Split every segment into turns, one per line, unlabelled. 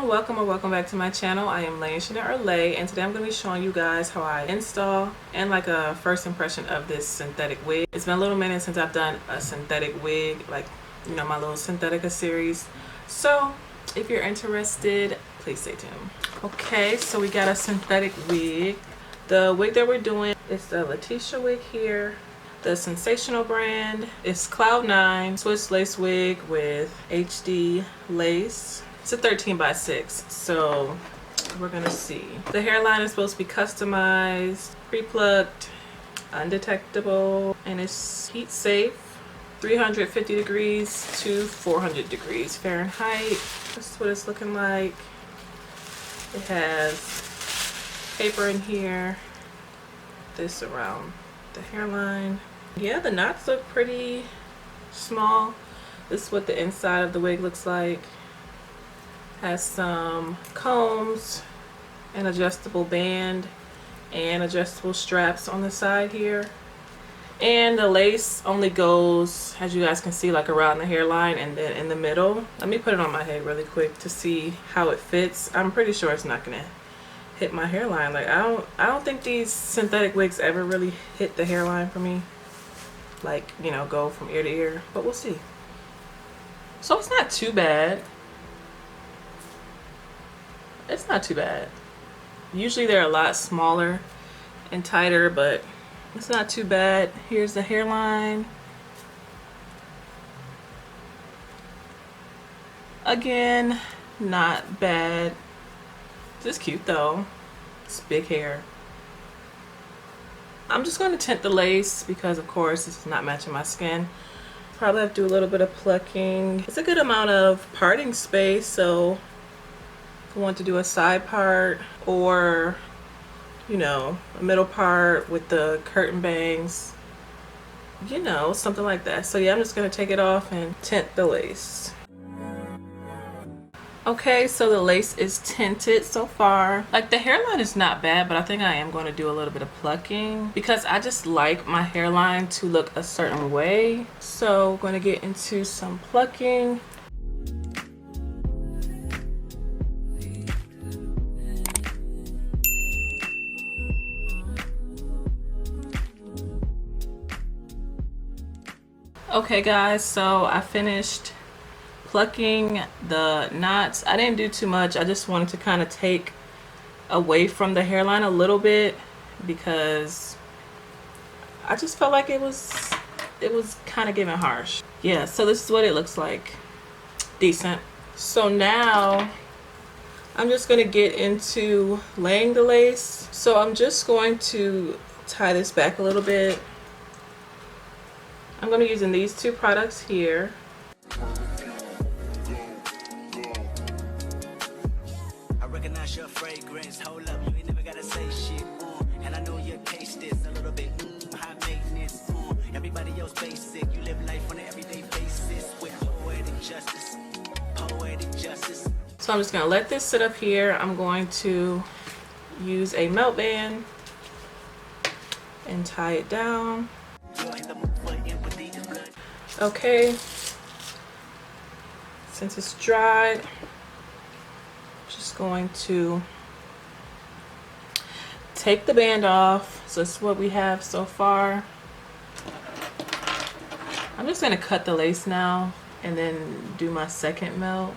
everyone, welcome or welcome back to my channel. I am laichenir or Lay, and today I'm going to be showing you guys how I install and like a first impression of this synthetic wig. It's been a little minute since I've done a synthetic wig, like, you know, my little Synthetica series. So if you're interested, please stay tuned. Okay, so we got a synthetic wig. The wig that we're doing is the LATISHA wig here. The Sensationnel brand is Cloud 9 Swiss lace wig with HD lace. It's a 13 by 6, so we're gonna see. The hairline is supposed to be customized, pre-plucked, undetectable, and it's heat safe. 350 degrees to 400 degrees Fahrenheit. That's what it's looking like. It has paper in here. This around the hairline. Yeah, the knots look pretty small. This is what the inside of the wig looks like. Has some combs, an adjustable band, and adjustable straps on the side here. And the lace only goes, as you guys can see, like around the hairline and then in the middle. Let me put it on my head really quick to see how it fits. I'm pretty sure it's not gonna hit my hairline. Like I don't think these synthetic wigs ever really hit the hairline for me, like, you know, go from ear to ear, but we'll see. So it's not too bad. It's not too bad. Usually they're a lot smaller and tighter, but it's not too bad. Here's the hairline. Again, not bad. This is cute though. It's big hair. I'm just going to tint the lace because of course it's not matching my skin. Probably have to do a little bit of plucking. It's a good amount of parting space, so if I want to do a side part or, you know, a middle part with the curtain bangs, you know, something like that. So yeah, I'm just going to take it off and tint the lace. Okay, so the lace is tinted so far. Like the hairline is not bad, but I think I am going to do a little bit of plucking because I just like my hairline to look a certain way. So I'm going to get into some plucking. Okay guys, so I finished plucking the knots. I didn't do too much. I just wanted to kind of take away from the hairline a little bit because I just felt like it was kind of giving harsh. Yeah, so this is what it looks like. Decent. So now I'm just going to get into laying the lace. So I'm just going to tie this back a little bit. I'm going to be using these two products here.
I recognize your fragrance. Hold up, you ain't never gotta say shit. And I know your taste is a little bit high maintenance. Everybody else basic. You live life on an everyday basis with poetic justice. Poetic justice.
So I'm just going to let this sit up here. I'm going to use a melt band and tie it down. Okay, since it's dried, just going to take the band off. So this is what we have so far. I'm just going to cut the lace now and then do my second melt.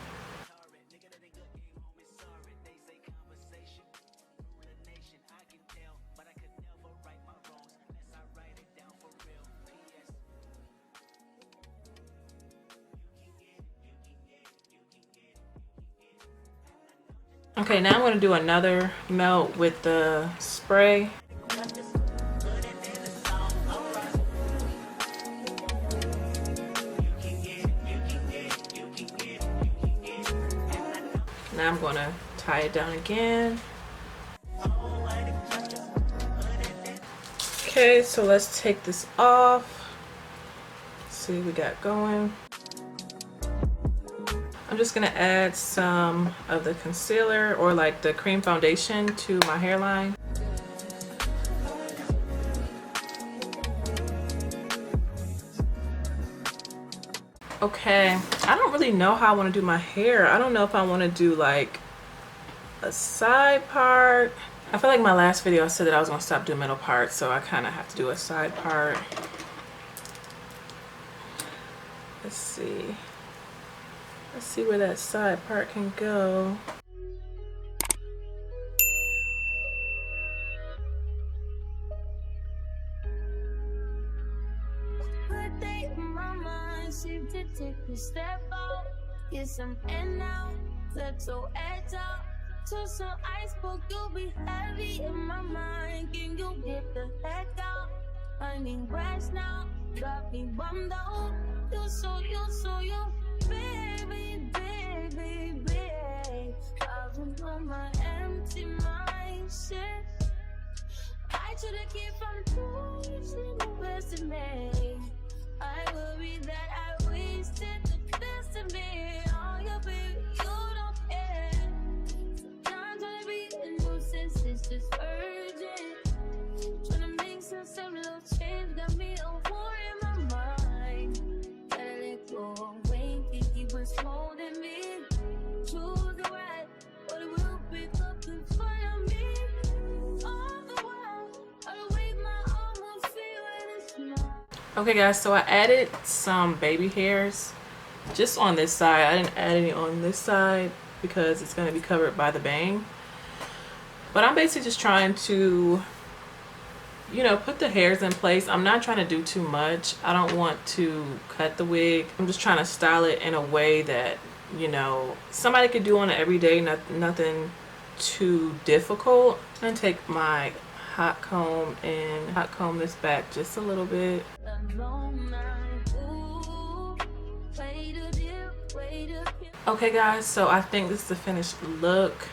Okay, now I'm going to do another melt with the spray. Now I'm going to tie it down again. Okay, so let's take this off. Let's see what we got going. I'm just going to add some of the concealer or like the cream foundation to my hairline. Okay, I don't really know how I want to do my hair. I don't know if I want to do like a side part. I feel like my last video I said that I was gonna stop doing middle parts, so I kind of have to do a side part. Let's see where that side part can go.
To take a step out, get some air now, let your edge out. To some iceberg, you'll be heavy in my mind. Can you get the heck out? I need rest now, got me bummed out. You baby, baby, baby. I've been on my empty mind, shit. I should've kept from losing the best of me. I worry that I wasted the best of me. Oh, yeah, baby, you don't care. Sometimes I be a nuisance, it's just urgent. Trying to make some little change, got me a war in my mind. Gotta let go of Wayne, think he was holding me. Choose the right, but it will pick up in front of me. All the while, I wait my almost feel it is small.
Okay guys, so I added some baby hairs just on this side. I didn't add any on this side because it's going to be covered by the bang. But I'm basically just trying to, you know, put the hairs in place. I'm not trying to do too much. I don't want to cut the wig. I'm just trying to style it in a way that, you know, somebody could do on an everyday, nothing too difficult. And take my hot comb and hot comb this back just a little bit. Okay guys, so I think this is the finished look.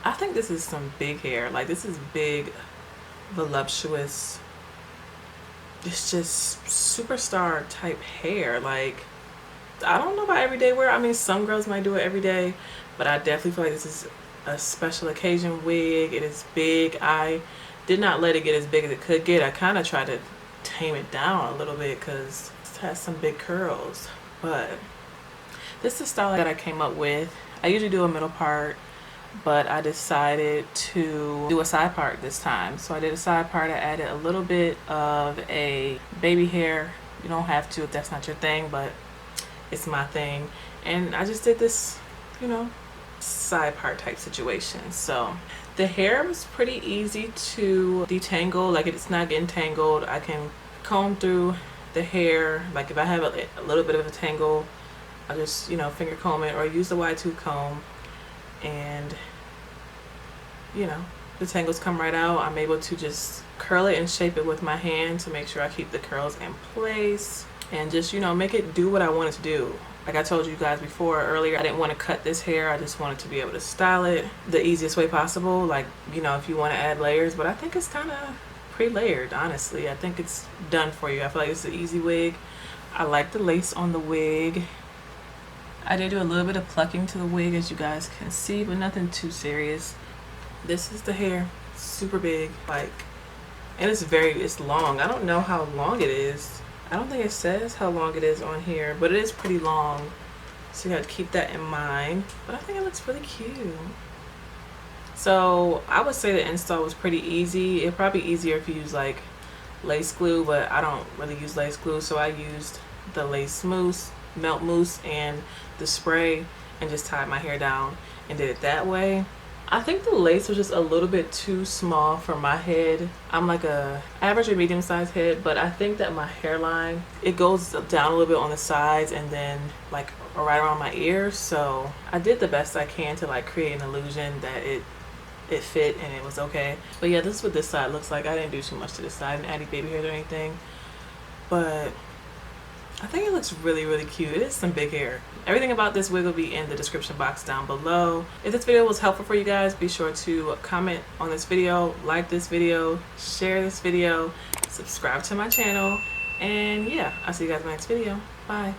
I think this is some big hair. Like, this is big, voluptuous, it's just superstar type hair. Like, I don't know about everyday wear. I mean, some girls might do it every day, but I definitely feel like this is a special occasion wig. It is big. I did not let it get as big as it could get. I kind of tried to tame it down a little bit because it has some big curls. But this is the style that I came up with. I usually do a middle part, but I decided to do a side part this time. So I did a side part. I added a little bit of a baby hair. You don't have to if that's not your thing, but it's my thing. And I just did this, you know, side part type situation. So the hair was pretty easy to detangle. Like, it's not getting tangled. I can comb through the hair. Like, if I have a little bit of a tangle, I'll just, you know, finger comb it or use the wide tooth comb, and, you know, the tangles come right out. I'm able to just curl it and shape it with my hand to make sure I keep the curls in place and just, you know, make it do what I want it to do. Like I told you guys before earlier, I didn't want to cut this hair. I just wanted to be able to style it the easiest way possible. Like, you know, if you want to add layers, but I think it's kind of pre-layered, honestly. I think it's done for you. I feel like it's an easy wig. I like the lace on the wig. I did do a little bit of plucking to the wig, as you guys can see, but nothing too serious. This is the hair, super big, like, and it's long. I don't know how long it is. I don't think it says how long it is on here, but it is pretty long, so you have to keep that in mind. But I think it looks really cute. So I would say the install was pretty easy. It'd probably be easier if you use like lace glue, but I don't really use lace glue, so I used the lace mousse, melt mousse, and the spray, and just tied my hair down and did it that way. I think the lace was just a little bit too small for my head. I'm like a average or medium sized head, but I think that my hairline, it goes down a little bit on the sides and then like right around my ears. So I did the best I can to like create an illusion that it fit and it was okay. But yeah, this is what this side looks like. I didn't do too much to this side. I didn't add any baby hairs or anything, but I think it looks really, really cute. It is some big hair. Everything about this wig will be in the description box down below. If this video was helpful for you guys, be sure to comment on this video, like this video, share this video, subscribe to my channel, and yeah, I'll see you guys in the next video. Bye.